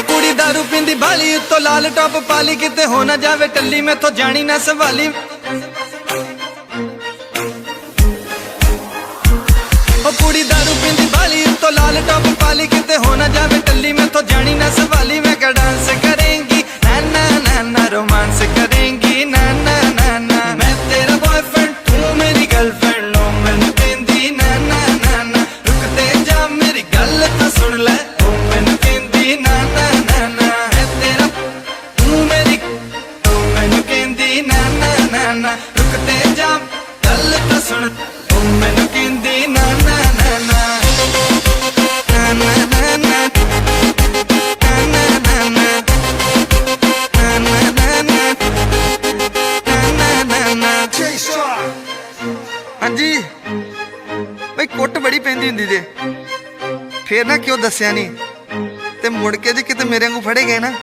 कुड़ी दारू पींदी बाली उत्तों लाल टॉप पाली किते हो ना जावे टल्ली मैथों जानी ना सवाली कुड़ी दारू पींदी बाली उत्तों लाल टॉप पाली किते हो ना जावे टल्ली मैथों जानी ना सवाली मैं क्या डांस करेंगी ना ना ना ना रोमांस करेंगी ना ना ना ना मैं तेरा बॉयफ्रेंड तू मेरी गर्लफ्रेंड नो मैनू कहंदी ना ना ना ना रुकते जा मेरी गल तां सुन ले तू मैनू कहंदी ना ना ना ना मैं तेरा तू मेरी तू मैनू कहंदी ना ना ना ना रुकते जा गल तां सुन तू मैनू कहंदी ना ना ना ना ना ना ना हाँ जी भाई कुट बड़ी पैंदी हुंदी जे फिर ना क्यों दस्या नहीं ते मुड़ के जे किते मेरे वांगू फड़े गए ना